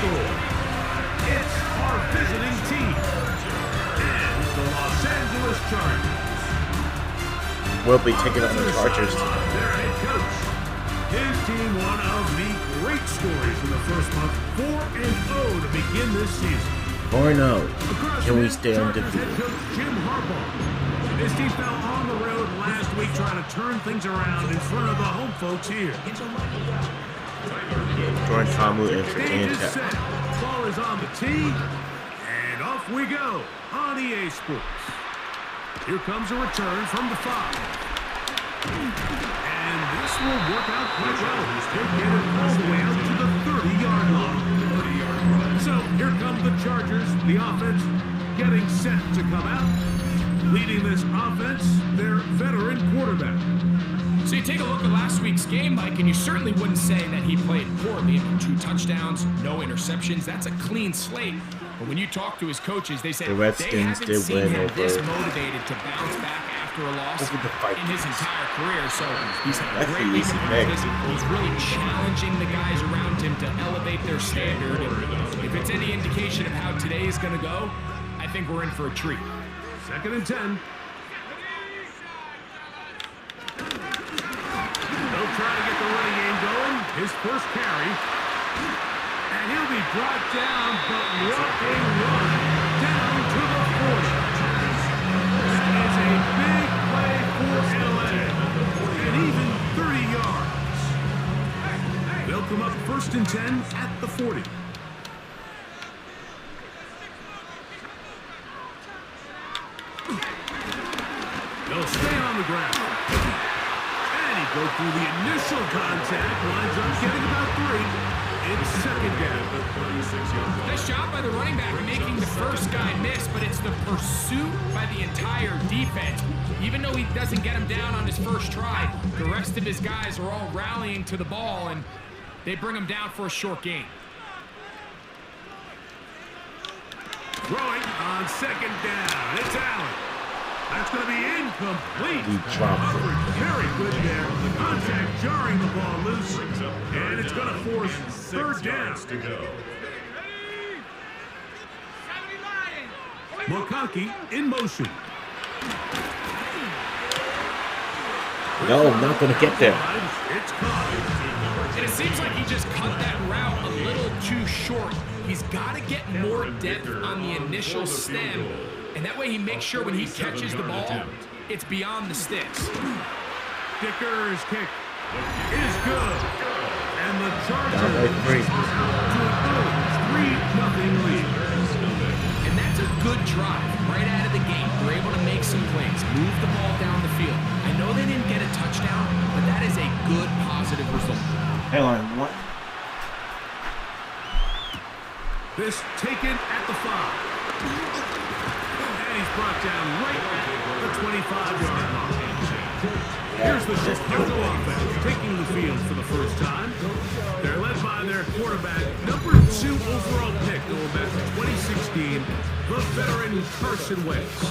score. It's our visiting team. And the Los Angeles Chargers. We'll be taking on the Chargers. Their head coach. His team, one of the great stories in the first month, 4-0 to begin this season. 4-0. Can we stay undefeated? Head coach Jim Harbaugh. His team fell on the road last week trying to turn things around in front of the home folks here. Jordan Tomlin and Virginia Stage is Tech. set. Ball is on the tee. And off we go on EA Sports. Here comes a return from the 5. And this will work out quite well. They get it all the way out to the 30-yard line. So here come the Chargers. The offense getting set to come out. Leading this offense, their veteran quarterback. So you take a look at last week's game, Mike, and you certainly wouldn't say that he played poorly. 2 touchdowns, no interceptions. That's a clean slate. But when you talk to his coaches, they said The Redskins they haven't seen win him over. this motivated to bounce back after a loss in his entire career. So he's had a That's great the week easy of pick. practice. He's really challenging the guys around him to elevate their standard. And if it's any indication of how today is going to go, I think we're in for a treat. 2nd and 10. They'll try to get the running game going. His first carry. And he'll be brought down, but what a run. Down to the 40. That is a big play for LA. And even 30 yards. They'll come up 1st and 10 at the 40. They'll stay on the ground. And he goes through the initial contact. Lines up, getting about 3. It's 2nd down. Nice job by the running back making the first guy miss, but it's the pursuit by the entire defense. Even though he doesn't get him down on his first try, the rest of his guys are all rallying to the ball, and they bring him down for a short gain. Throwing on 2nd down. It's Allen. That's going to be incomplete. We dropped it. Very good there. The contact jarring the ball loose. And it's going to force 3rd down. Mokaki in motion. No, I'm not going to get there. It's caught. And it seems like he just cut that route a little too short. He's got to get more depth on the initial stem. And that way he makes sure when he catches the ball, it's beyond the sticks. Dicker's kick is good. And the Chargers Down by 3. to a 3-0 lead. And that's a good drive right out of the gate. They're able to make some plays, move the ball down the field. I know they didn't get a touchdown, but that is a good, positive result. Hang on, what? This taken at the 5. And he's brought down right at the 25-yard line. Here's the Chicago offense taking the field for the first time. They're led by their quarterback, number 2 overall pick going back to 2016, the veteran Carson Wentz.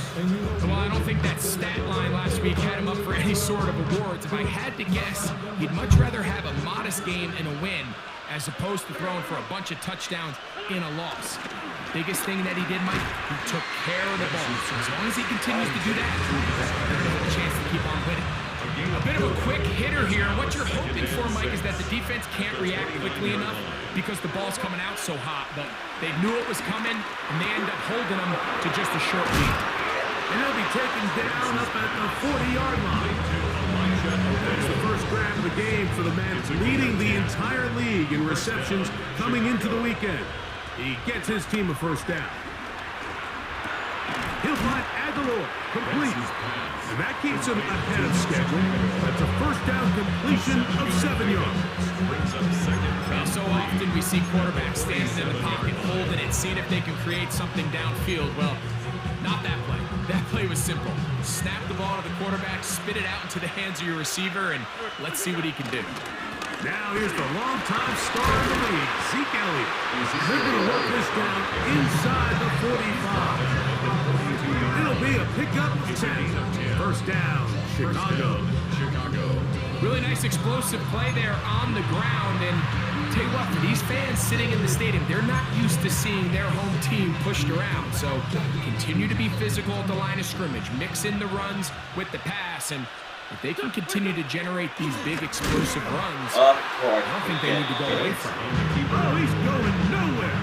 Well, I don't think that stat line last week had him up for any sort of awards. If I had to guess, he'd much rather have a modest game and a win as opposed to throwing for a bunch of touchdowns in a loss. Biggest thing that he did, Mike, he took care of the ball. So as long as he continues to do that, they're going to have a chance to keep on winning. A bit of a quick hitter here. What you're hoping for, Mike, is that the defense can't react quickly enough because the ball's coming out so hot. But they knew it was coming, and they end up holding them to just a short lead. And he'll be taken down up at the 40-yard line. That's the first grab of the game for the man leading the entire league in receptions coming into the weekend. He gets his team a first down. He'll find Aguilar complete. And that keeps him ahead of schedule. That's a first down completion of 7 yards. Well, so often we see quarterbacks standing in the pocket, holding it, seeing if they can create something downfield. Well, not that play. That play was simple. Snap the ball to the quarterback, spit it out into the hands of your receiver, and let's see what he can do. Now here's the longtime star of the league, Zeke Elliott. They're going to work this down inside the 45. It'll be a pickup of 10. First down, Chicago. Really nice explosive play there on the ground. And tell you what, for these fans sitting in the stadium, they're not used to seeing their home team pushed around. So continue to be physical at the line of scrimmage. Mix in the runs with the pass. And if they can continue to generate these big explosive runs, I don't think they need to go away from it. Oh, he's going nowhere.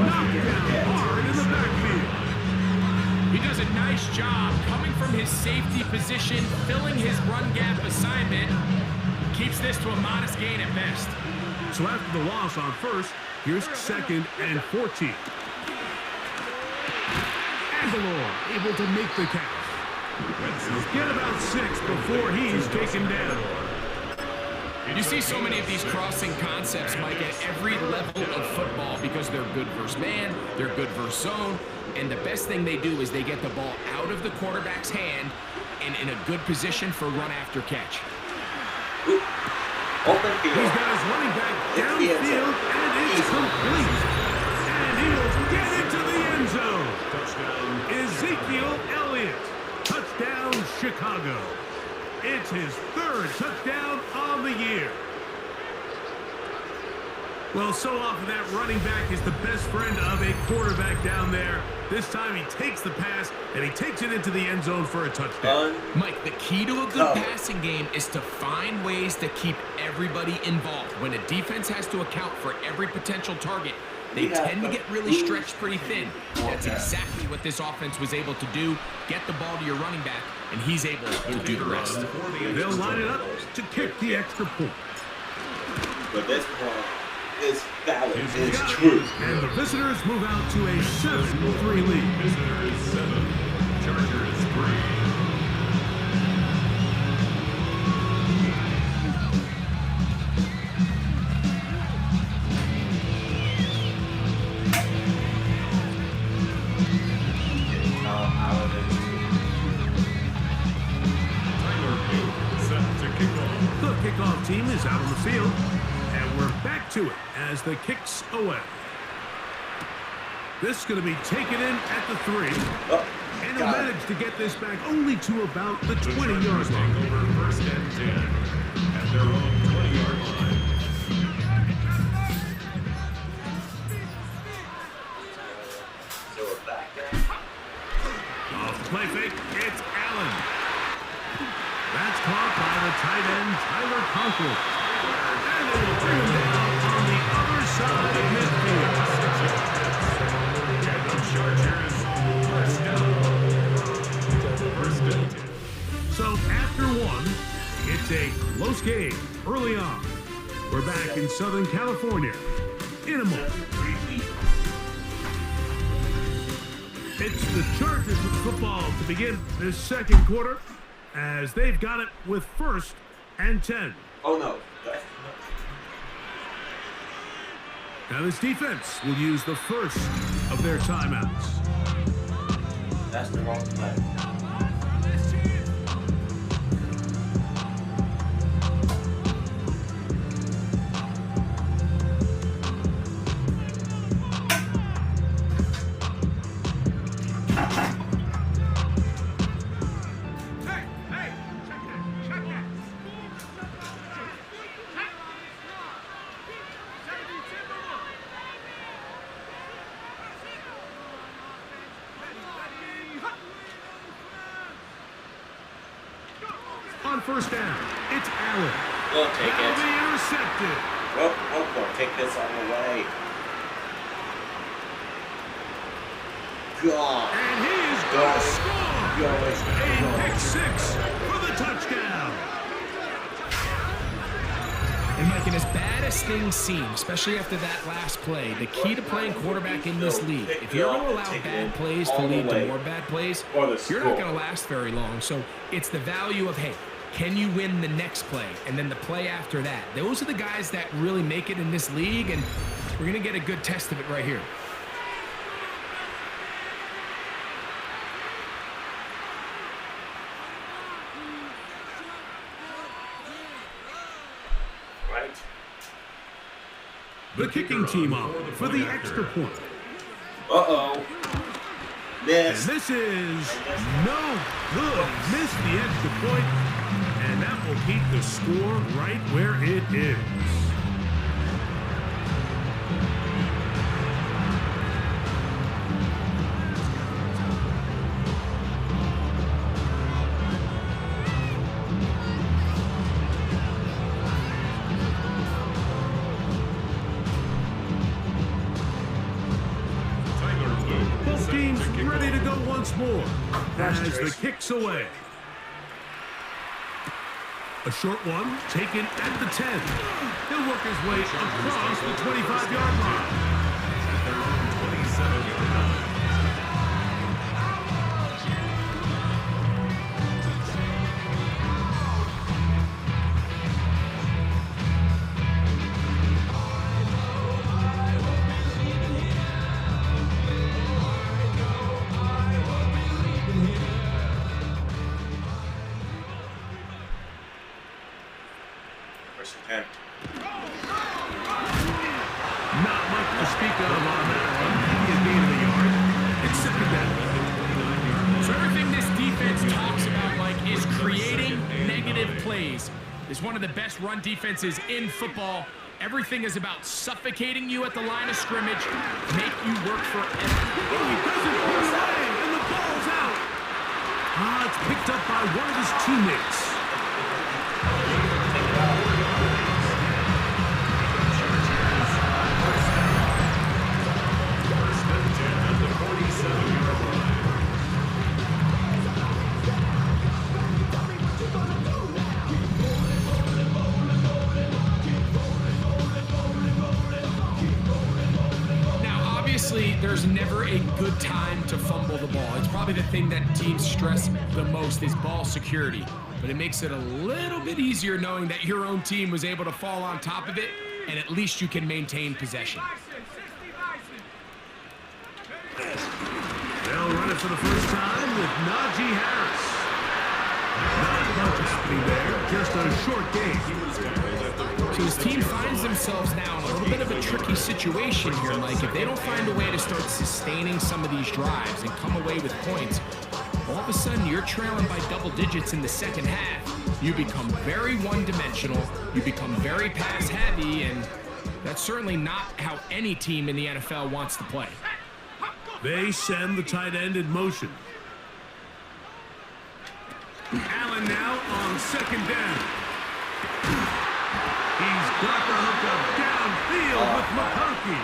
Knocked down hard in the backfield. He does a nice job coming from his safety position, filling his run gap assignment. Keeps this to a modest gain at best. So after the loss on first, here's 2nd and 14. Aguilar able to make the catch. Get about 6 before he's taken down. You see so many of these crossing concepts, Mike, at every level of football because they're good versus man, they're good versus zone, and the best thing they do is they get the ball out of the quarterback's hand and in a good position for run after catch. Open field. He's got his running back downfield, and it's complete. And he'll get into the end zone. Touchdown, Ezekiel Elliott. Touchdown, Chicago. It's his 3rd touchdown on the year. Well, so often that running back is the best friend of a quarterback down there. This time he takes the pass, and he takes it into the end zone for a touchdown. Mike, the key to a good passing game is to find ways to keep everybody involved. When a defense has to account for every potential target, they tend to get really stretched pretty thin. That's exactly what this offense was able to do. Get the ball to your running back, and he's able to do the rest. They'll line it up to kick the extra point. But this point is valid. It's true. And the visitors move out to a 7-3 lead. Visitors 7, Chargers 3. Kickoff team is out on the field, and we're back to it as the kick's away. This is going to be taken in at the 3, and he'll manage to get this back only to about the 20-yard line. Over 1st and 10 at their own 20-yard line. So we're back there. Off the play fake, it's Allen. That's caught by the tight end, Tyler Conklin. And they will bring him down on the other side of midfield. And the Chargers, first down. So after 1, it's a close game early on. We're back in Southern California in a moment. It's the Chargers with football to begin this 2nd quarter, as they've got it with 1st and 10. Oh, no. Now this defense will use the first of their timeouts. That's the wrong play. On 1st down, it's Allen. We'll take That'll it. be intercepted. We'll take this on the way. God. And he is going to score. A pick 6 for the touchdown. And Mike, and as bad as things seem, especially after that last play, the key to playing quarterback in this league, if you're going to allow bad plays to lead to more bad plays, you're not going to last very long. So it's the value of, hey, can you win the next play and then the play after that? Those are the guys that really make it in this league, and we're going to get a good test of it right here. The kicking team up for the extra point. Uh-oh. And this is no good. Missed the extra point, and that will keep the score right where it is. Both teams ready to go once more as the kick's away. A short one taken at the 10. He'll work his way across the 25-yard line. First and 10. Not much to speak of on that one. He is gain of the yard. It's second down. So everything this defense talks about, Mike, is creating negative plays. It's one of the best run defenses in football. Everything is about suffocating you at the line of scrimmage, make you work for everything. Oh, he doesn't put it away, and the ball's out. It's picked up by one of his teammates. There's never a good time to fumble the ball. It's probably the thing that teams stress the most is ball security. But it makes it a little bit easier knowing that your own team was able to fall on top of it, and at least you can maintain possession. They'll run it for the first time with Najee Harris. Not much happening there, just a short game. So his team finds themselves now in a little bit of a tricky situation here, Mike. If they don't find a way to start sustaining some of these drives and come away with points, all of a sudden you're trailing by double digits in the second half. You become very one-dimensional, you become very pass-heavy, and that's certainly not how any team in the NFL wants to play. They send the tight end in motion. Allen now on second down. He's got the hook up downfield with McConkey.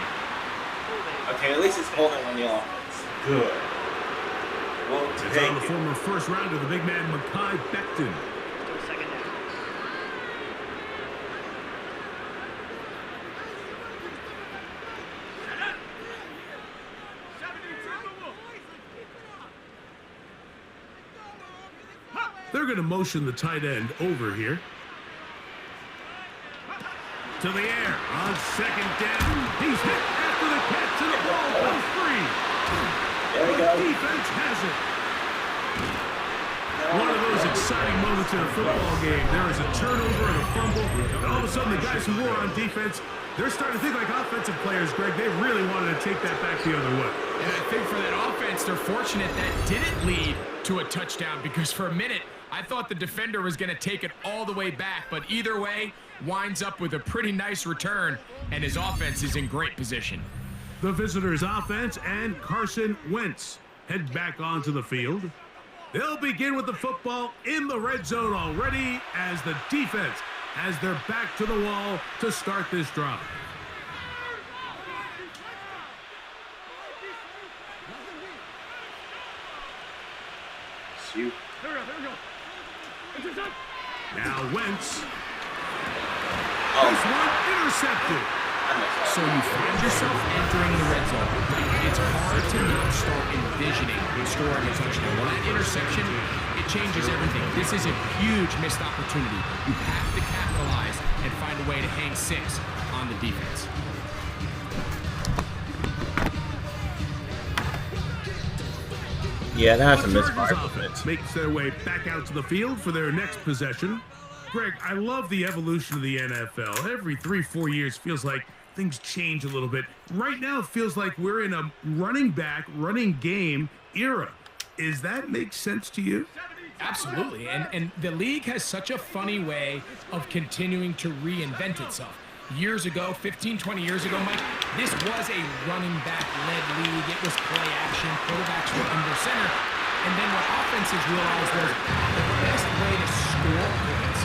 Okay, at least it's holding on the offense. Good. Well, It's on the former first rounder, the big man, Mekhi Becton. They're going to motion the tight end over here. To the air on second down. He's hit after the catch and the ball goes free. There we The go. defense has it. One of those exciting moments in a football game. There is a turnover and a fumble, and all of a sudden the guys who were on defense, they're starting to think like offensive players, Greg. They really wanted to take that back the other way. And I think for that offense, they're fortunate that didn't lead to a touchdown, because for a minute, I thought the defender was going to take it all the way back. But either way, winds up with a pretty nice return, and his offense is in great position. The visitors' offense and Carson Wentz head back onto the field. They'll begin with the football in the red zone already as the defense has their back to the wall to start this drive. Shoot. Now Wentz. Oh, This one intercepted. So you find yourself entering the red zone. It's hard to not start envisioning scoring a touchdown. Well, that interception, it changes everything. This is a huge missed opportunity. You have to capitalize and find a way to hang six on the defense. Yeah, that's a The misfire. Chargers offense makes their way back out to the field for their next possession. Greg, I love the evolution of the NFL. Every 3-4 years feels like things change a little bit. Right now, it feels like we're in a running back, running game era. Is that make sense to you? Absolutely, and the league has such a funny way of continuing to reinvent itself. Years ago, 15, 20 years ago, Mike, this was a running back-led league. It was play action, quarterbacks were under center. And then what offenses realized was the best way to score points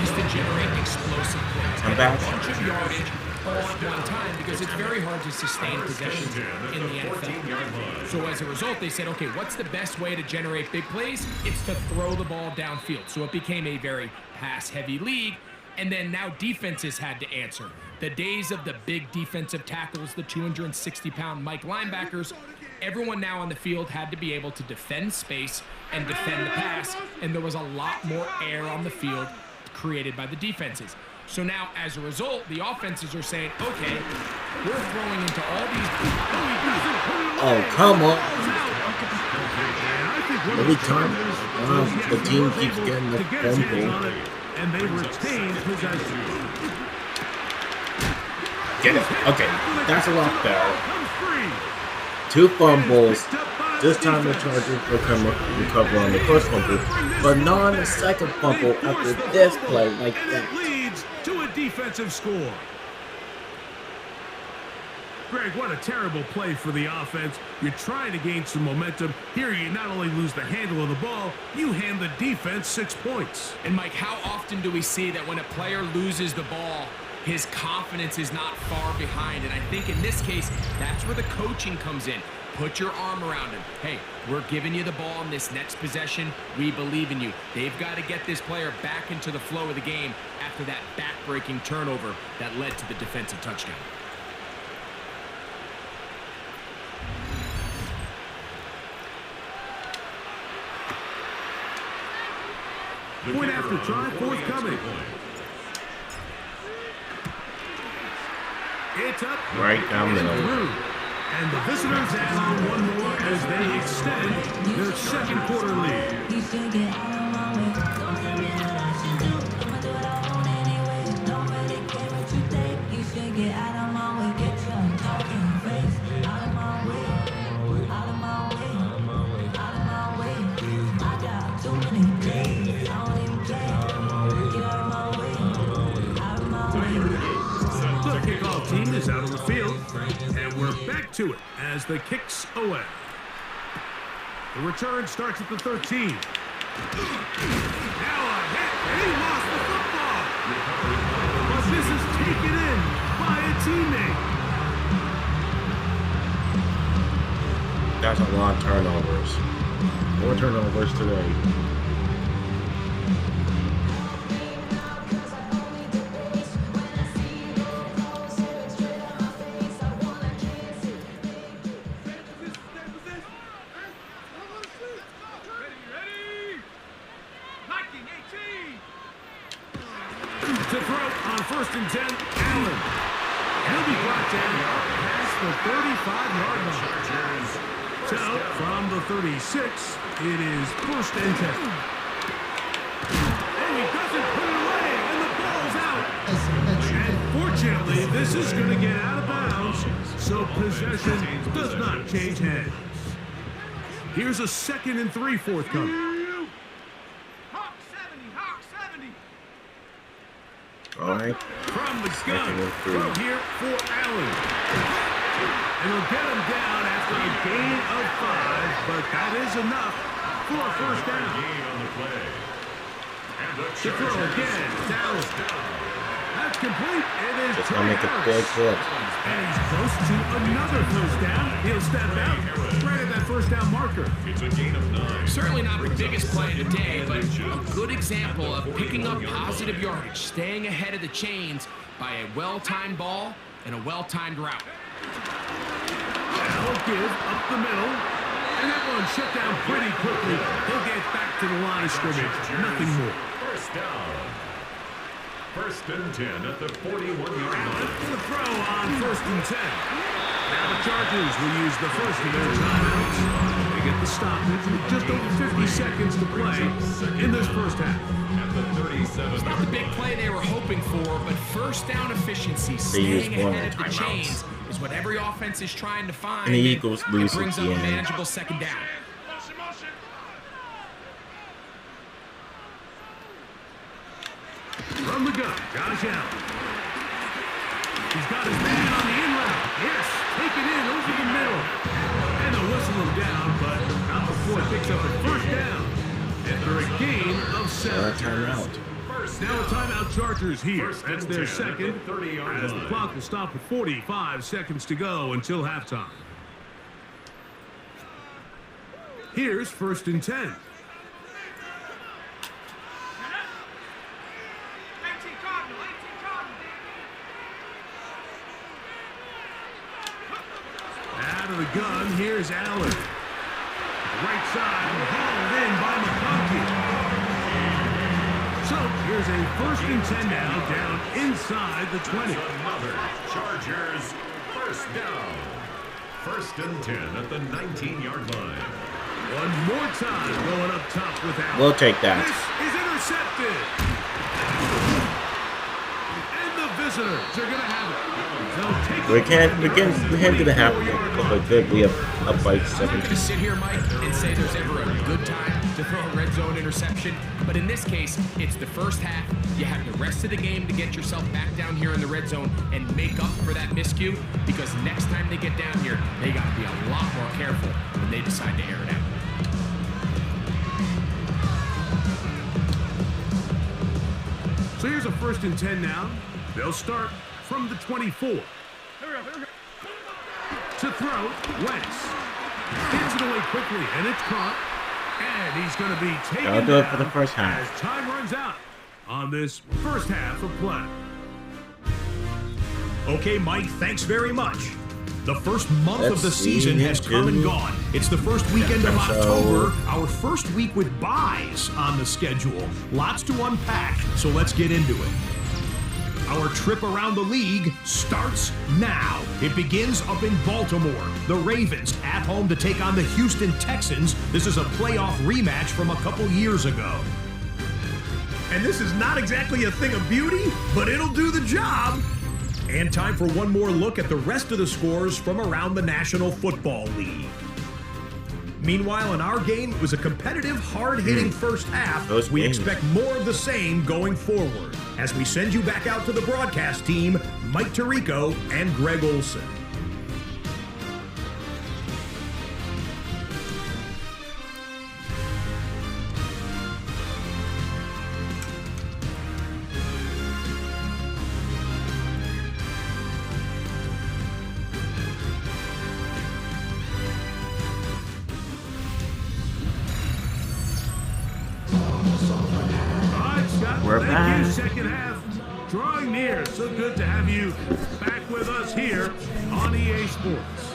is to generate explosive plays. I'm Get back. a bunch of yardage all at one time because it's very hard to sustain possessions in the NFL. So as a result, they said, okay, what's the best way to generate big plays? It's to throw the ball downfield. So it became a very pass-heavy league. And then now defenses had to answer. The days of the big defensive tackles, the 260-pound Mike linebackers, everyone now on the field had to be able to defend space and defend the pass, and there was a lot more air on the field created by the defenses. So now, as a result, the offenses are saying, okay, we're throwing into all these... Oh, come on. Every time the team keeps getting the fumble. And they retain possession. Get it. Okay, that's a lot better. 2 fumbles. This time the Chargers will recover on the first fumble, but not on the second fumble after this play like that. Leads to a defensive score. Greg, what a terrible play for the offense. You're trying to gain some momentum. Here you not only lose the handle of the ball, you hand the defense 6 points. And Mike, how often do we see that when a player loses the ball, his confidence is not far behind? And I think in this case, that's where the coaching comes in. Put your arm around him. Hey, we're giving you the ball in this next possession. We believe in you. They've got to get this player back into the flow of the game after that back-breaking turnover that led to the defensive touchdown. Point after try, forthcoming. It's up. Right down the middle. And the visitors add on one more as they extend their second quarter lead. The kickoff team is out on the field, and we're back to it as the kicks away. The return starts at the 13. Now a hit, and he lost the football. But this is taken in by a teammate. That's a lot of turnovers. 4 turnovers today. To throw on 1st and 10, Allen. He'll be brought down past the 35-yard line. So, from the 36, it is 1st and 10. And he doesn't put it away, and the ball's out. And fortunately, this is going to get out of bounds, so possession does not change hands. Here's a 2nd and 3 forthcoming. All right. From the gun, throw here for Allen. And he'll get him down after a gain of 5, but that is enough for a 1st down. To throw again, Allen. That's complete. It is Just gonna make a big hit. And he's close to another 1st down. He'll step out right at that 1st down marker. It's a gain of 9. Certainly not the biggest play of the day, but a good example of picking up positive yardage, staying ahead of the chains by a well-timed ball and a well-timed route. That'll give up the middle. And that one shut down pretty quickly. He'll get back to the line of scrimmage. Nothing more. 1st down. 1st and 10 at the 41-yard line. To throw on 1st and 10. Now the Chargers will use the first of their timeouts. They get the stoppage with just over 50 seconds to play in this 1st half. At the 37. It's not the big play they were hoping for, but 1st down efficiency, staying ahead of the chains, is what every offense is trying to find. And the Eagles lose it brings at up the a end. manageable 2nd down. gun, Josh Allen. He's got his man on the in route. Yes, take it in over the middle. And they'll whistle him down, but not before it picks up a first down. After a gain of 7. Timeout. Now a timeout Chargers here. First That's and their 10 second. at the 30-yard As the line. clock will stop with 45 seconds to go until halftime. Here's first and 10. Out of the gun, here's Allen. Right side, hauled in by McConkey. So here's a first and 10 now, down inside the 20. Another Chargers first down. First and 10 at the 19-yard line. One more time going up top with Allen. We'll take that. This is intercepted. And the visitors are going to have it. They'll take We can't do the half but good. We have up by I'm not 7. going to sit here, Mike, and say there's ever a good time to throw a red zone interception. But in this case, it's the first half. You have the rest of the game to get yourself back down here in the red zone and make up for that miscue. Because next time they get down here, they got to be a lot more careful when they decide to air it out. So here's a first and 10 now. They'll start from the 24. To throw, Wentz. Gets it away quickly, and it's caught. And he's going to be taken I'll do it down for the first half. as time runs out on this first half of play. Okay, Mike, thanks very much. The first month Let's of the see season has come and into- gone. It's the first weekend of So- October, our first week with buys on the schedule. Lots to unpack, so let's get into it. Our trip around the league starts now. It begins up in Baltimore. The Ravens at home to take on the Houston Texans. This is a playoff rematch from a couple years ago. And this is not exactly a thing of beauty, but it'll do the job. And time for one more look at the rest of the scores from around the National Football League. Meanwhile, in our game, it was a competitive, hard-hitting first half. Those We games. expect more of the same going forward. As we send you back out to the broadcast team, Mike Tirico and Greg Olson. All right, Scott. We're Thank you. back. Second half drawing near. So good to have you back with us here on EA Sports.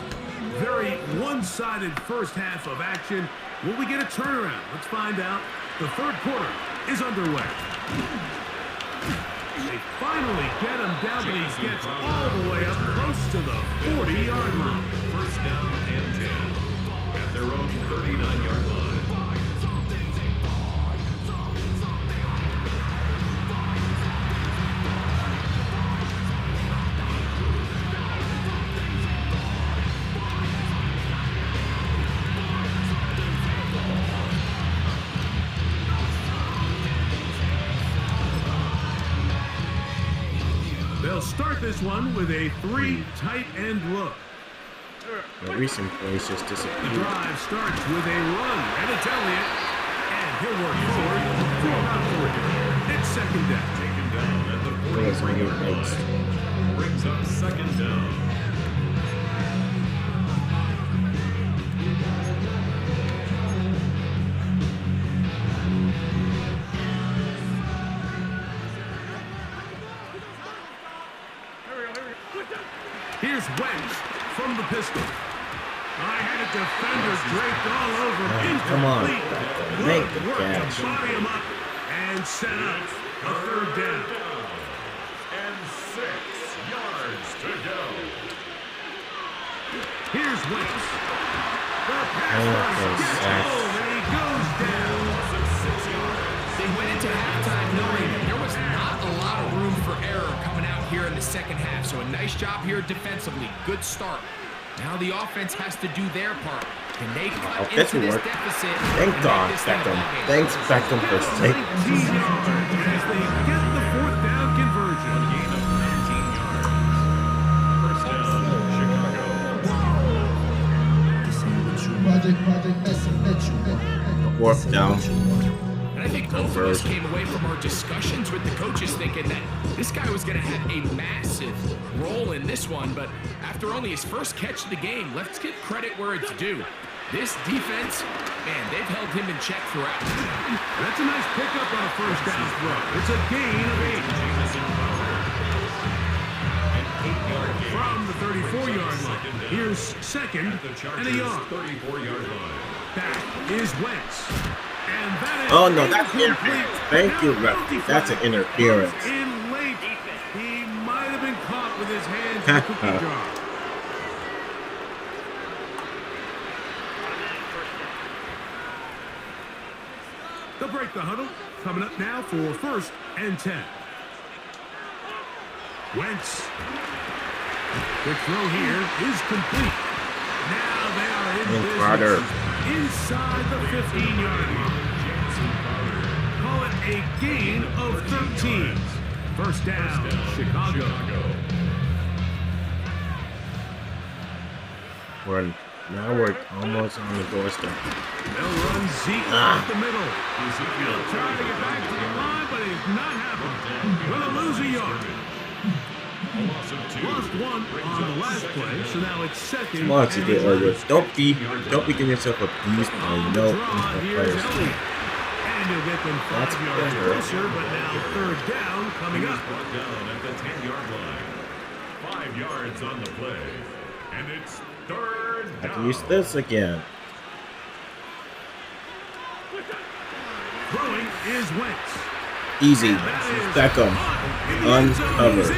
Very one-sided first half of action. Will we get a turnaround? Let's find out. The third quarter is underway. They finally get him down, but he gets all the way up close to the 40-yard line. First down and 10 at their own 39-yard line. They'll start this one with a 3 tight end look. The recent plays just The disappeared. drive starts with a run, and it's Elliott. And he'll work forward for about 3. It's second down. Taken down at the It was 43-yard on your face. line. Brings up second down. Here's Wentz from the pistol. I had a defender draped all over him. Come on. Incomplete. Make Good the work catch. to body him up and set up a third down. And 6 yards to go. Here's Wentz. The pass Oh, rush those gets sacks. home, and he goes down. They went into halftime knowing there was not a lot of room for error coming out here in the second half. So a nice job here defensively. Good start. Now the offense has to do their part. Can they cut this into will this work. deficit? Thank and God, make this thing a Beckham. ball game? Thanks, Beckham, for saving. 19 yards as they get the fourth down 4th down. And I think both of us came away from our discussions with the coaches thinking that this guy was going to have a massive role in this one, but after only his first catch of the game, let's give credit where it's due. This defense, man, they've held him in check throughout. That's a nice pickup on a first down throw. It's a gain of 8. From the 34-yard line, here's second and a yard. 34-yard line. That is Wentz. And that is Oh no, that's interference. Thank you, ref. That's an interference. In late, he might have been caught with his hands in the cookie jar. They'll break the huddle. Coming up now for 1st and 10. Wentz. Quick throw here is complete. Now they are in business inside the 15-yard line. Call it a gain of 13. First down, Chicago. Now we're almost on the doorstep. They'll run Zeke up the middle. He'll try to get back to the line, but it's not happening. Gonna lose a yard. Lost one on the last play, so now it's second. Come on, to get over. Don't be giving yourself a beast play. No players. And you'll get them 5 yards closer, but now 3rd down coming up. Brought down at the 10-yard line. 5 yards on the play. And it's 3rd I down. can use this again. Throwing is Wentz. Easy. Beckham. Uncovered.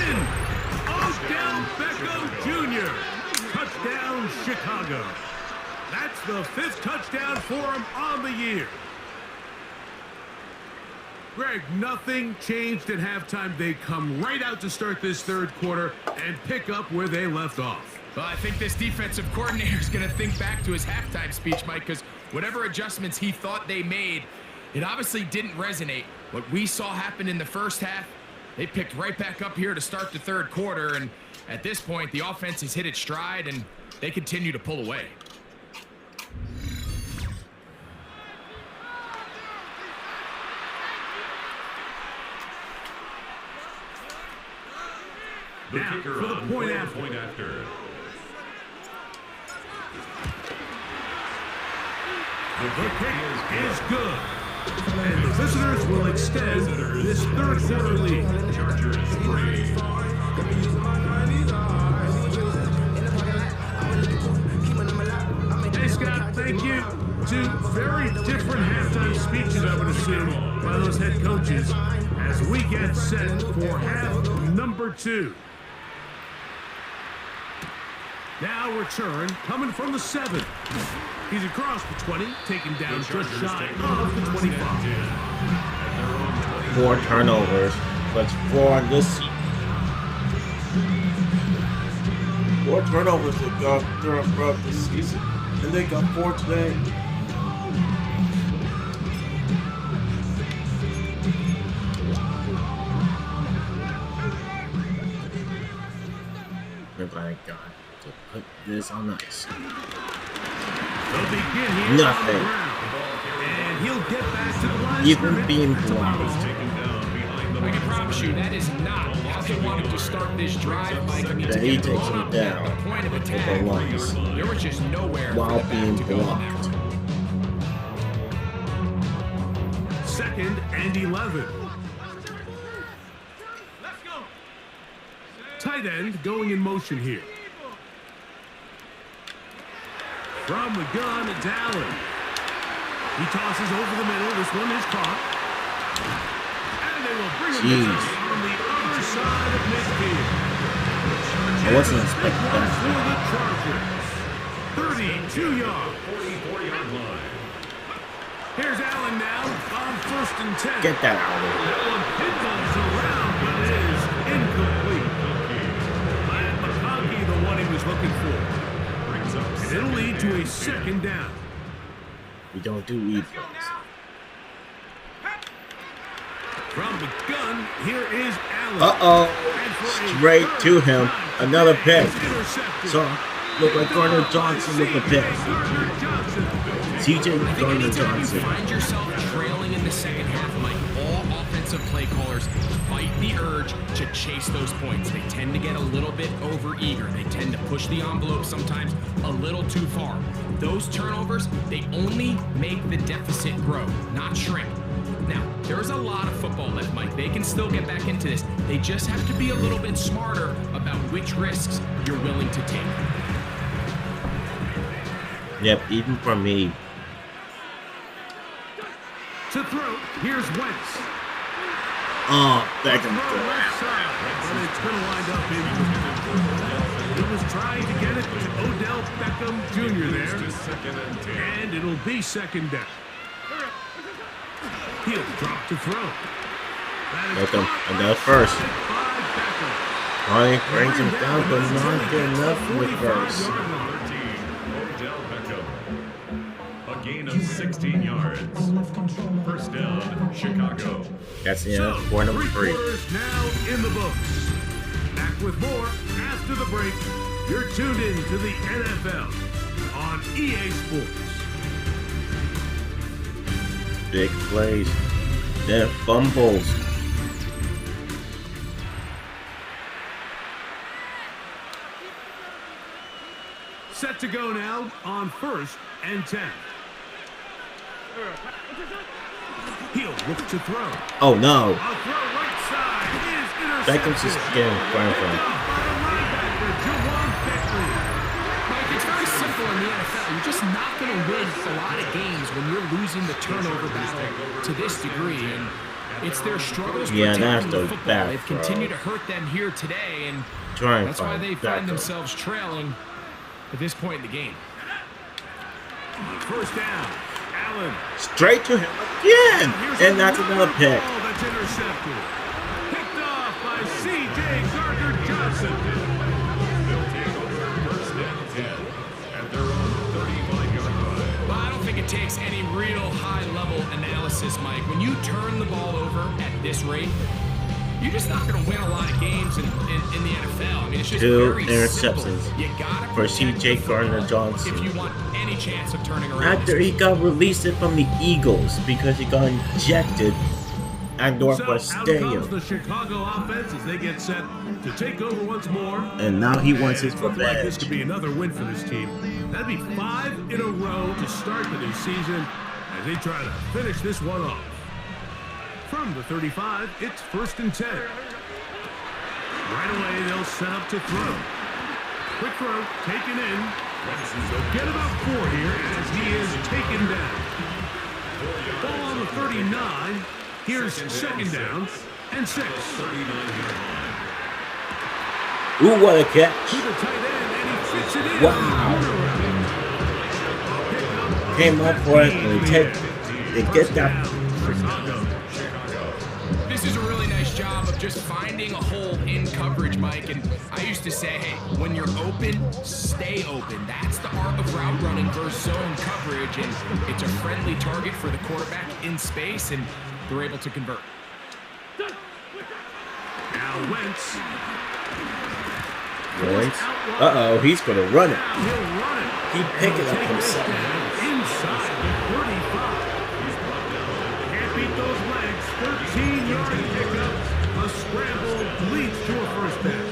Odell Beckham Jr. Touchdown, Chicago. That's the 5th touchdown for him on the year. Greg, nothing changed at halftime. They come right out to start this 3rd quarter and pick up where they left off. Well, I think this defensive coordinator is going to think back to his halftime speech, Mike, because whatever adjustments he thought they made, it obviously didn't resonate. What we saw happen in the first half, they picked right back up here to start the 3rd quarter, and at this point, the offense has hit its stride, and they continue to pull away. The Now, kicker for the on point for after. point after. The kick is good. And the visitors will extend this 3rd quarter lead. Chargers 3. Hey, Scott, thank you. 2 very different halftime speeches, I would assume, by those head coaches as we get set for half number 2. Now return coming from the 7. He's across the 20, taken down just shy of the 25. 4 turnovers. But 4 on this season. 4 turnovers that got throughout this season. And they got 4 today. My God. To put this on ice. They'll begin here Nothing. on the ground. And he'll get back to the line. Even being blocked. I can promise you that is not how they wanted to start this drive, Mike. I mean, That to he get the takes ball him up down at the point of with the attack, lines there was just nowhere for while the being back to go on blocked. that. 2nd and 11. Tight end going in motion here. From the gun, it's Allen. He tosses over the middle. This one is caught. And they will bring him down on the other side of midfield. I wasn't expecting that. For the Chargers. 32 yards. 44-yard line. Here's Allen now on 1st and 10. Get that out of here. That one pinballs around, but it is incomplete. Matt McConkey, the one he was looking for. And it'll lead to a 2nd down. We don't do e-plays. From the gun, here is Allen. Uh-oh. And for a Straight to him. third Another time, pick. he's intercepted. So look like Gardner Johnson with the pick. CJ I think Gardner anytime you Johnson. find yourself trailing in the second half, Mike, all offensive play callers fight the urge to chase those points. They tend to get a little bit over-eager. They tend to push the envelope sometimes a little too far. Those turnovers, they only make the deficit grow, not shrink. Now, there's a lot of football left, Mike. They can still get back into this. They just have to be a little bit smarter about which risks you're willing to take. Yep, even for me. To throw, here's Wentz. Oh, Beckham. Left side, but it's going to wind up in. He was trying to get it to Odell Beckham Jr. there, and it'll be second down. He'll drop to throw. Beckham, and that's first. Beckham. Ronnie brings him down, but not good enough for the first. Odell Beckham. A gain of 16 yards. First down, Chicago. That's the end for number 3. Quarters now in the books. Back with more after the break. You're tuned in to the NFL on EA Sports. Big plays. Then fumbles. Set to go now on 1st and 10. He'll look to throw. Oh no. A throw right side is intercepted. Beckham's just getting front of him. Mike, it's very simple in the NFL. You're just not going to win a lot of games when you're losing the turnover battle to this degree. And it's their struggles protecting that's the the football. back They've throw. continued to hurt them here today, and Try and that's why find they back find throw. themselves trailing at this point in the game. First down. Allen. Straight to him again. And that's another pick. Ball that's intercepted. Picked off by C.J. Gardner-Johnson. They'll take over first and 10 at their own 35-yard line. Well, I don't think it takes any real high-level analysis, Mike. When you turn the ball over at this rate, you're just not going to win a lot of games in the NFL. I mean, it's just 2 very interceptions simple. You gotta for protect C.J. the football Gardner-Johnson. if you want any chance of turning around. After he got released from the Eagles because he got injected at Northwest So out comes Stadium. the Chicago offense as they get set to take over once more. And now he wants his It looked like this revenge. could be another win for this team. That'd be 5 in a row to start the new season as they try to finish this one off. From the 35, it's 1st and 10. Right away, they'll set up to throw. Quick throw, taken in. So get about 4 here as he is taken down. Ball on the 39. Here's second down and 6. Ooh, what a catch. To the tight end, and he fits it in. Wow. Came up for it and they get that. This is a really nice job of just finding a hole in coverage, Mike. And I used to say, hey, when you're open, stay open. That's the art of route running versus zone coverage. And it's a friendly target for the quarterback in space, and they're able to convert. Now Wentz. Uh-oh, he's going to run it. He'll run it. He picked it up Take this himself. down inside the 35. Can't beat those legs. 13-yard pickup. A scramble leads to a first down.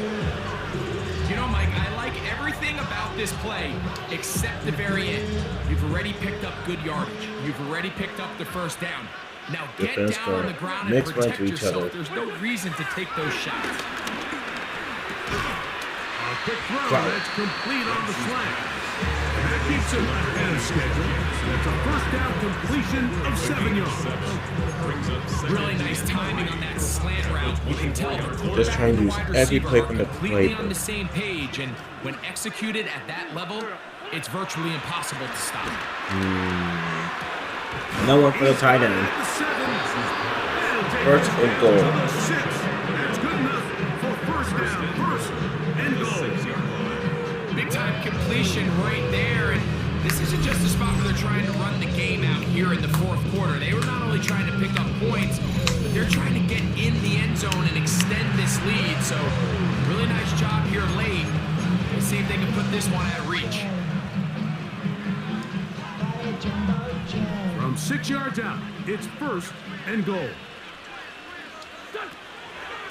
You know, Mike, I like everything about this play except the very end. You've already picked up good yardage. You've already picked up the first down. Now get Defense down on the ground and mix right protect to each yourself. other. There's no reason to take those shots. A quick throw that's complete on the slant. And that keeps him ahead of schedule. That's a first down completion of 7 yards. Really nice timing on that slant route. You can tell the quarterback Just trying to and the use wide every receiver play are from the completely playbook. on the same page, and when executed at that level, it's virtually impossible to stop. No one for the tight end. At the 7. First and goal. To the 6. That's good enough for first down. First and goal. Big time completion right there, and this isn't just a spot where they're trying to run the game out here in the fourth quarter. They were not only trying to pick up points, but they're trying to get in the end zone and extend this lead. So really nice job here late. Let's see if they can put this one out of reach. From 6 yards out, it's 1st and goal.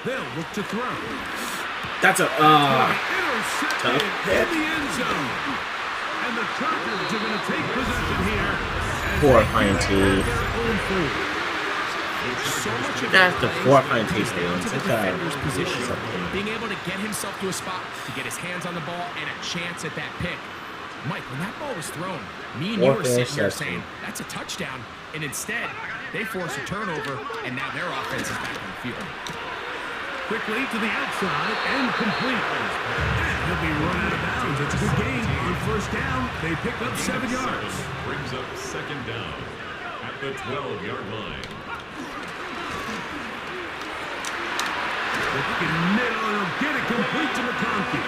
They'll look to throw. That's a Intercepted tough in hit. the end zone. And the Chargers are going to take possession here. as Poor they INT. get their own food. So much of That's the it four plays point down taste to names. the It's a- defender's position, being able to get himself to a spot to get his hands on the ball and a chance at that pick. Mike, when that ball was thrown, me and you were sitting here saying, that's a touchdown. And instead, they force a turnover, and now their offense is back on the field. Quickly to the outside and complete. And he'll be run out of bounds. It's a good game. On 1st down, they pick up 7 yards. Brings up 2nd down at the 12-yard line. Looking middle, and he'll get it complete to McConkey.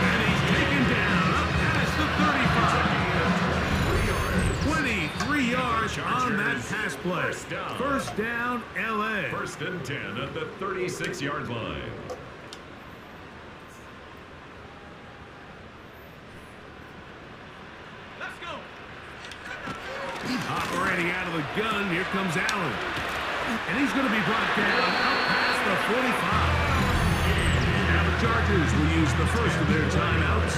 And he's taken down up past the 35. 23 yards on that pass play. 1st down, LA. 1st and 10 at the 36-yard line. Operating out of the gun, here comes Allen. And he's going to be brought down out past the 45. Now the Chargers will use the first of their timeouts.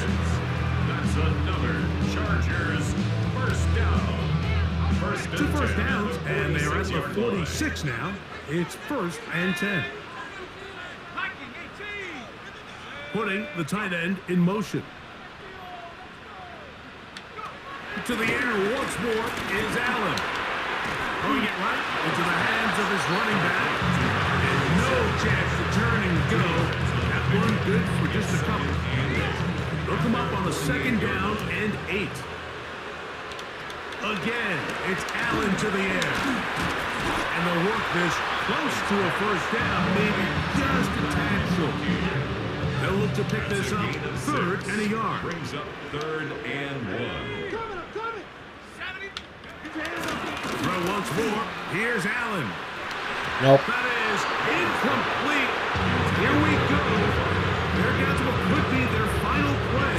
That's another Chargers 1st down. 2 first 10 downs, at the and they're at the 46-yard line. 46 now. It's 1st and 10. Putting the tight end in motion. To the air once more is Allen. Throwing it right into the hands of his running back. And no chance to turn and go. That one good for just a couple. Look him up on the 2nd down and 8. Again, it's Allen to the air. And they'll work this close to a 1st down, maybe just a tad short. They'll look to pick this up 3rd and a yard. Brings up 3rd and 1. Throw once more. Here's Allen. Nope. That is incomplete. Here we go. They're down to what could be their final play.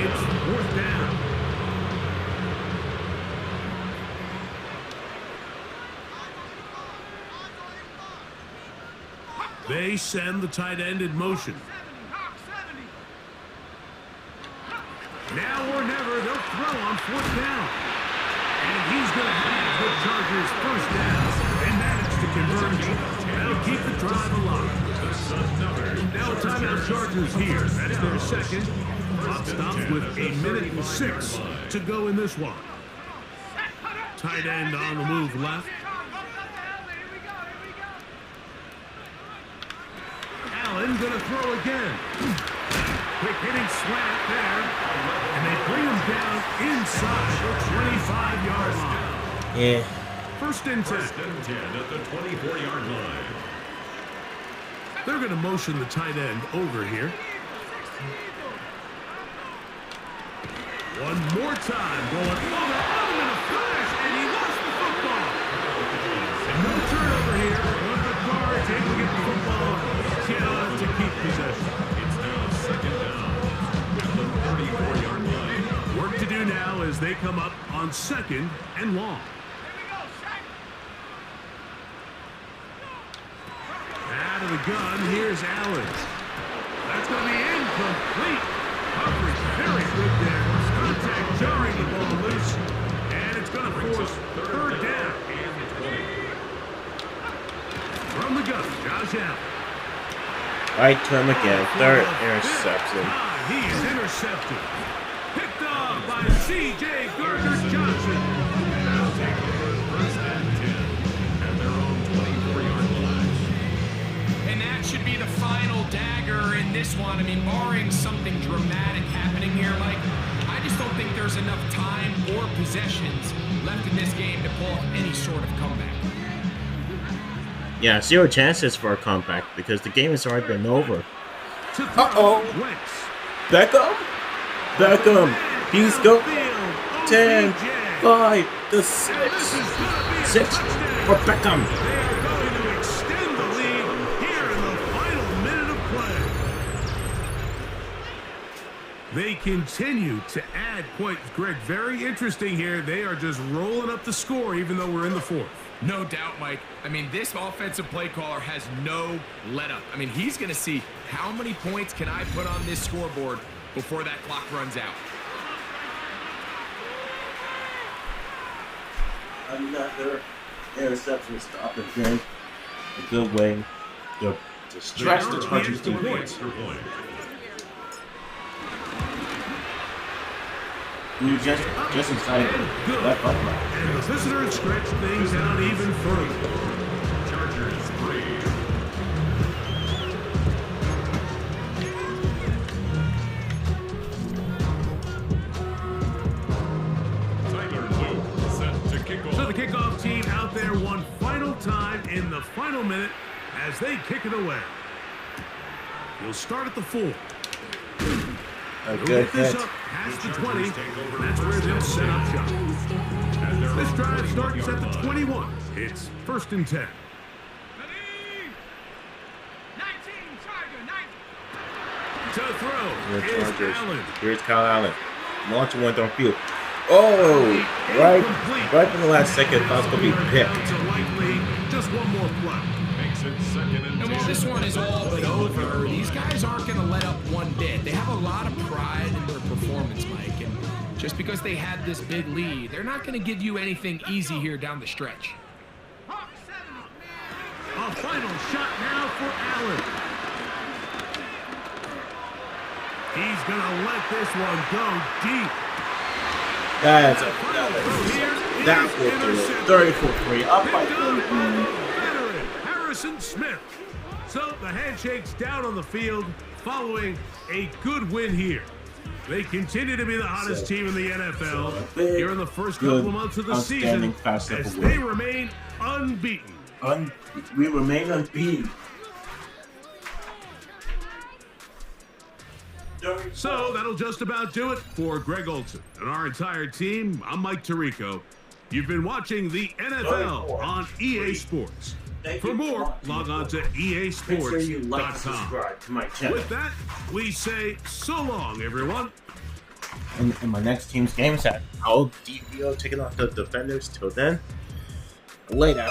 It's 4th down. They send the tight end in motion. Now or never, they'll throw on 4th down. And he's going to have the Chargers 1st down. They manage to convert. That'll keep the drive alive. Now timeout Chargers here. That's their 2nd. Clock stops with 1:06 to go in this one. Tight end on the move left. Allen going to throw again. Quick hitting slant there. And they bring him down inside the 25-yard line. Yeah. 1st and 10. 1st and 10 at the 24-yard line. They're going to motion the tight end over here. One more time. Going over. Oh, in a flash. And he lost the football. And no turnover here. One of the guards able to get the football. Just to keep possession. It's now 2nd down at the 34-yard line. Work to do now as they come up on 2nd and long. Out of the gun, here's Allen. That's going to be incomplete. Coverage very good there. Contact jarring the ball loose. And it's going to force 3rd down. From the gun, Josh Allen. Right to him again. 3rd interception. He is intercepted. Picked off by C.J. Gardner-Johnson. That'll take over 1st and 10 at their own 24-yard line. And that should be the final dagger in this one. I mean, barring something dramatic happening here, Mike, I just don't think there's enough time or possessions left in this game to pull off any sort of comeback. Yeah, 0 chances for a comeback because the game has already been over. Uh-oh. Beckham? Beckham. He's go. 10, 5, the 6. 6 for Beckham. They are going to extend the lead here in the final minute of play. They continue to add points. Greg, very interesting here. They are just rolling up the score even though we're in the fourth. No doubt, Mike. I mean, this offensive play caller has no let up. I mean, he's going to see how many points can I put on this scoreboard before that clock runs out. Another interception stop again. A good way to stretch the Chargers defense. We were just excited. And the visitors stretch things out even further. Chargers 3. Tyler Luke set to kick off. So the kickoff team out there one final time in the final minute as they kick it away. He'll start at the 4. A good hit. Past the 20. That's where they'll set up shop. This drive starts at the 21. It's 1st and 10. To throw is Allen. Here's Kyle Allen. Launching one downfield. Oh, right in the last second, I was going to be picked. Just one more play. Makes it 2nd and 10. And while this one is all but over, these guys aren't going to let up one bit. They have a lot of pride in their performance, Mike. And just because they had this big lead, they're not going to give you anything easy here down the stretch. A final shot now for Allen. He's going to let this one go deep. That's that will do it. 34-3. Up by 33. Harrison Smith. So the handshake's down on the field following a good win here. They continue to be the hottest team in the NFL here in the first couple of months of the season as they remain unbeaten. We remain unbeaten. So that'll just about do it for Greg Olson and our entire team. I'm Mike Tirico. You've been watching the NFL on EA Sports. For more, log on to easports.com. Like and subscribe to my channel. With that, we say so long, everyone. In my next team's game set, I'll DPO taking off the defenders. Till then, later.